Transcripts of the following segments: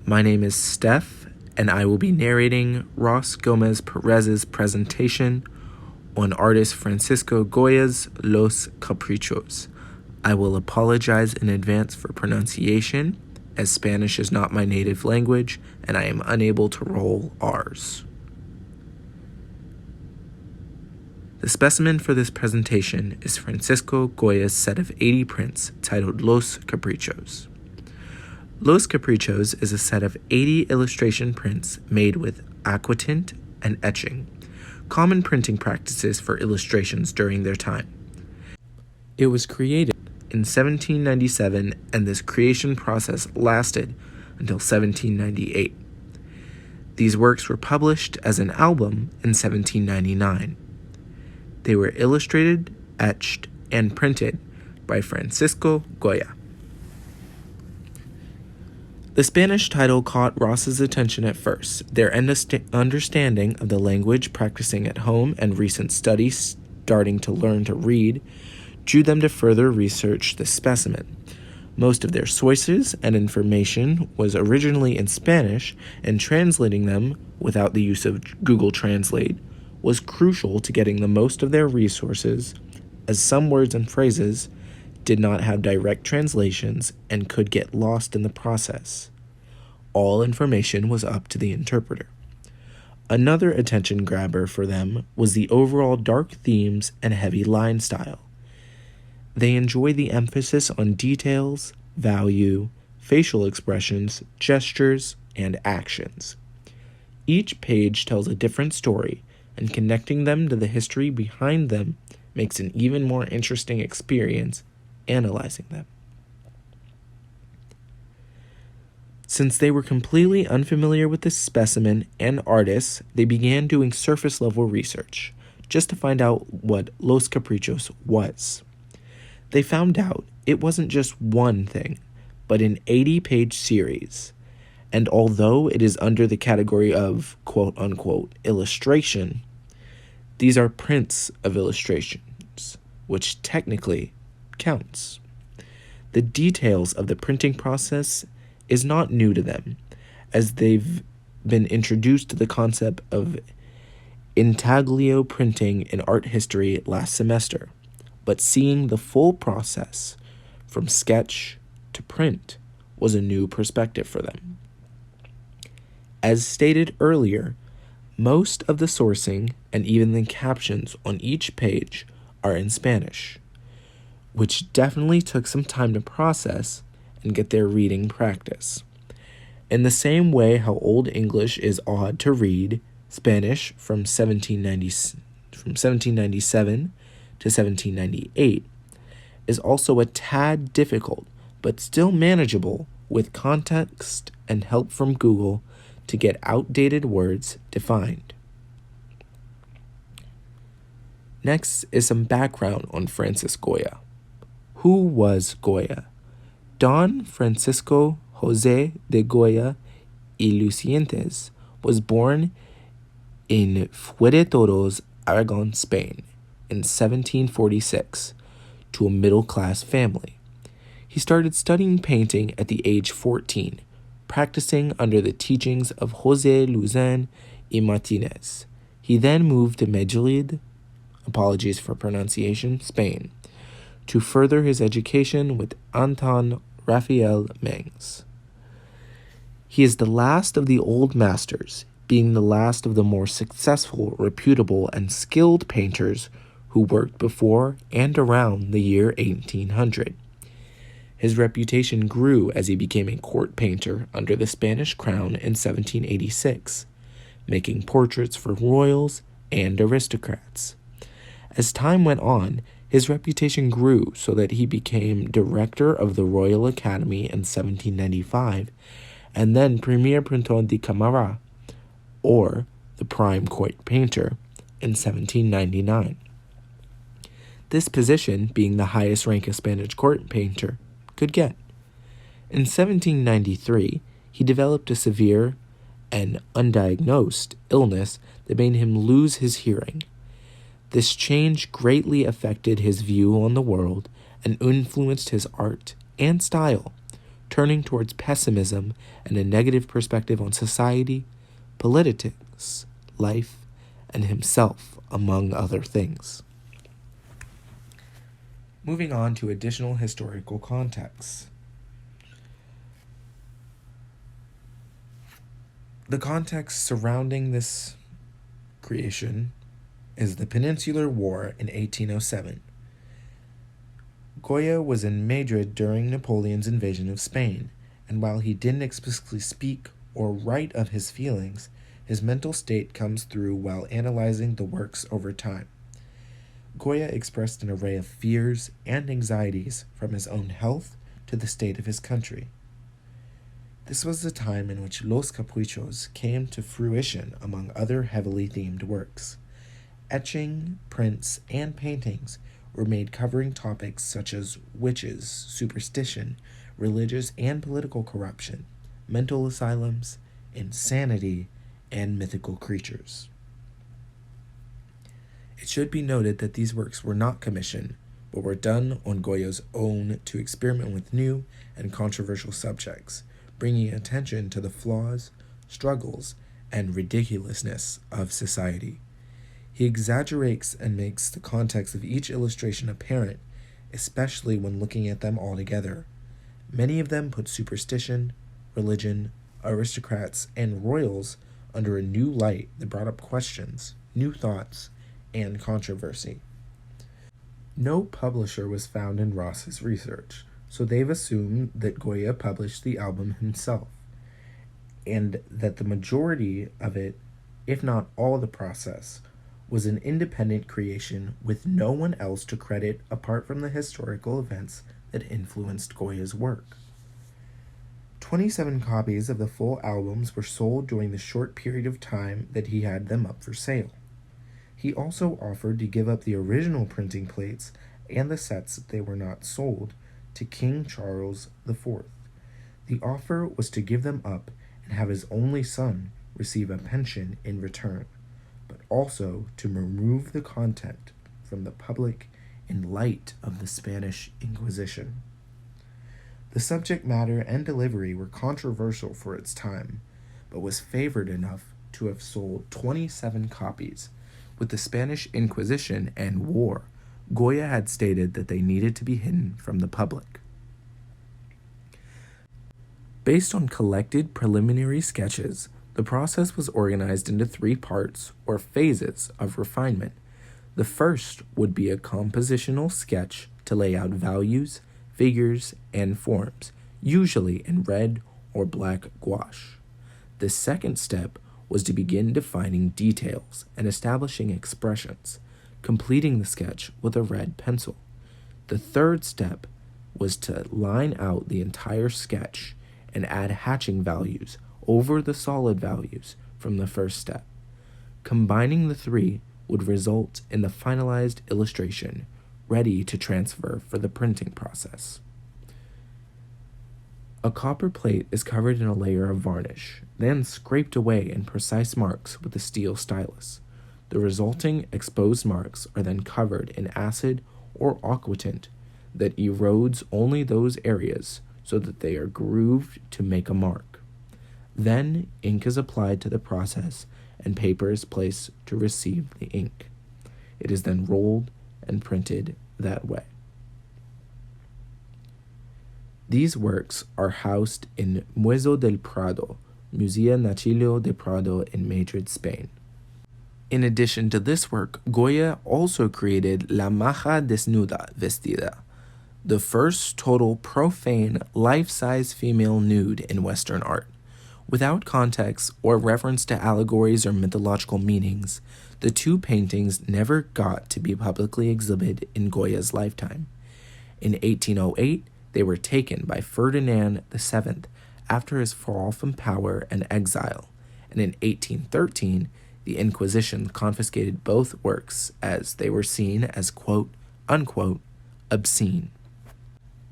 My name is Steph, and I will be narrating Ross GomezPerez's presentation on artist Francisco Goya's Los Caprichos. I will apologize in advance for pronunciation, as Spanish is not my native language, and I am unable to roll R's. The specimen for this presentation is Francisco Goya's set of 80 prints titled Los Caprichos. Los Caprichos is a set of 80 illustration prints made with aquatint and etching, common printing practices for illustrations during their time. It was created in 1797, and this creation process lasted until 1798. These works were published as an album in 1799. They were illustrated, etched, and printed by Francisco Goya. The Spanish title caught Ross's attention at first. Their understanding of the language, practicing at home, and recent studies starting to learn to read drew them to further research the specimen. Most of their sources and information was originally in Spanish, and translating them without the use of Google Translate was crucial to getting the most of their resources, as some words and phrases did not have direct translations and could get lost in the process. All information was up to the interpreter. Another attention grabber for them was the overall dark themes and heavy line style. They enjoy the emphasis on details, value, facial expressions, gestures, and actions. Each page tells a different story, and connecting them to the history behind them makes an even more interesting experience analyzing them. Since they were completely unfamiliar with the specimen and artists, they began doing surface-level research, just to find out what Los Caprichos was. They found out it wasn't just one thing, but an 80-page series, and although it is under the category of quote-unquote illustration, these are prints of illustrations, which technically counts. The details of the printing process is not new to them, as they've been introduced to the concept of intaglio printing in art history last semester, but seeing the full process from sketch to print was a new perspective for them. As stated earlier, most of the sourcing and even the captions on each page are in Spanish, which definitely took some time to process and get their reading practice. In the same way how Old English is odd to read, Spanish from 1797 to 1798 is also a tad difficult, but still manageable with context and help from Google to get outdated words defined. Next is some background on Francis Goya. Who was Goya? Don Francisco José de Goya y Lucientes was born in Fuerteventura, Aragon, Spain, in 1746, to a middle-class family. He started studying painting at the age 14, practicing under the teachings of José Luzán y Martínez. He then moved to Madrid, apologies for pronunciation, Spain, to further his education with Anton Raphael Mengs. He is the last of the old masters, being the last of the more successful, reputable, and skilled painters who worked before and around the year 1800. His reputation grew as he became a court painter under the Spanish crown in 1786, making portraits for royals and aristocrats. As time went on, his reputation grew so that he became director of the Royal Academy in 1795, and then Premier Pintor de Cámara, or the Prime Court Painter, in 1799. This position being the highest rank a Spanish court painter could get. In 1793, he developed a severe and undiagnosed illness that made him lose his hearing. This change greatly affected his view on the world and influenced his art and style, turning towards pessimism and a negative perspective on society, politics, life, and himself, among other things. Moving on to additional historical context. The context surrounding this creation is the Peninsular War in 1807. Goya was in Madrid during Napoleon's invasion of Spain, and while he didn't explicitly speak or write of his feelings, his mental state comes through while analyzing the works over time. Goya expressed an array of fears and anxieties from his own health to the state of his country. This was the time in which Los Caprichos came to fruition among other heavily themed works. Etching, prints, and paintings were made covering topics such as witches, superstition, religious and political corruption, mental asylums, insanity, and mythical creatures. It should be noted that these works were not commissioned, but were done on Goya's own to experiment with new and controversial subjects, bringing attention to the flaws, struggles, and ridiculousness of society. He exaggerates and makes the context of each illustration apparent, especially when looking at them all together. Many of them put superstition, religion, aristocrats, and royals under a new light that brought up questions, new thoughts, and controversy. No publisher was found in Ross's research, so they've assumed that Goya published the album himself, and that the majority of it, if not all the process, was an independent creation with no one else to credit apart from the historical events that influenced Goya's work. 27 copies of the full albums were sold during the short period of time that he had them up for sale. He also offered to give up the original printing plates and the sets if they were not sold to King Charles IV. The offer was to give them up and have his only son receive a pension in return, but also to remove the content from the public in light of the Spanish Inquisition. The subject matter and delivery were controversial for its time, but was favored enough to have sold 27 copies. With the Spanish Inquisition and war, Goya had stated that they needed to be hidden from the public. Based on collected preliminary sketches, the process was organized into 3 parts or phases of refinement. The first would be a compositional sketch to lay out values, figures, and forms, usually in red or black gouache. The second step was to begin defining details and establishing expressions, completing the sketch with a red pencil. The third step was to line out the entire sketch and add hatching values over the solid values from the first step. Combining the 3 would result in the finalized illustration, ready to transfer for the printing process. A copper plate is covered in a layer of varnish, then scraped away in precise marks with a steel stylus. The resulting exposed marks are then covered in acid or aquatint that erodes only those areas so that they are grooved to make a mark. Then ink is applied to the process and paper is placed to receive the ink. It is then rolled and printed that way. These works are housed in Museo del Prado, Museo Nacional de Prado in Madrid, Spain. In addition to this work, Goya also created La Maja Desnuda Vestida, the first total profane, life-size female nude in Western art. Without context or reference to allegories or mythological meanings, the 2 paintings never got to be publicly exhibited in Goya's lifetime. In 1808, they were taken by Ferdinand VII after his fall from power and exile, and in 1813, the Inquisition confiscated both works as they were seen as quote-unquote obscene.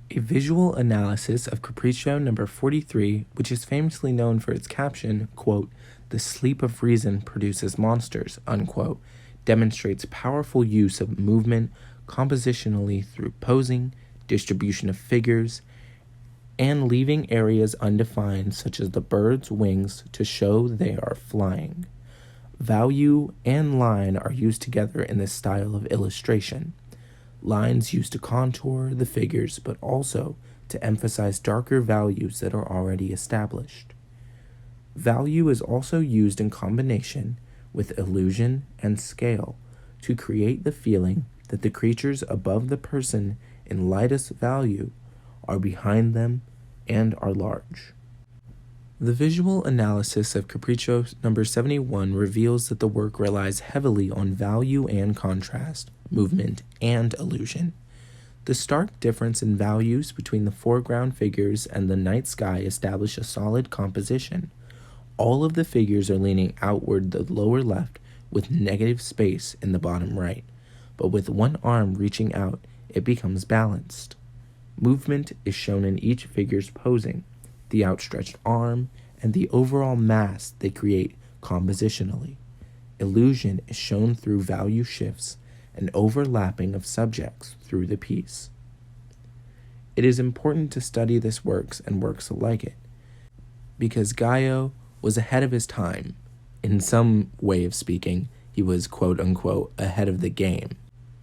A visual analysis of Capriccio number 43, which is famously known for its caption, quote, "The sleep of reason produces monsters," unquote, demonstrates powerful use of movement compositionally through posing, distribution of figures, and leaving areas undefined such as the bird's wings to show they are flying. Value and line are used together in this style of illustration. Lines used to contour the figures but also to emphasize darker values that are already established. Value is also used in combination with illusion and scale to create the feeling that the creatures above the person in lightest value are behind them and are large. The visual analysis of Caprichos number 71 reveals that the work relies heavily on value and contrast, movement, and illusion. The stark difference in values between the foreground figures and the night sky establish a solid composition. All of the figures are leaning outward the lower left with negative space in the bottom right, but with one arm reaching out, it becomes balanced. Movement is shown in each figure's posing, the outstretched arm, and the overall mass they create compositionally. Illusion is shown through value shifts and overlapping of subjects through the piece. It is important to study this works and works like it, because Goya was ahead of his time. In some way of speaking, he was quote-unquote ahead of the game.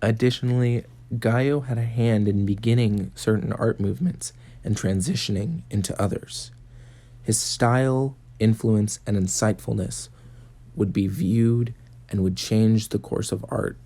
Additionally, Goya had a hand in beginning certain art movements and transitioning into others. His style, influence, and insightfulness would be viewed and would change the course of art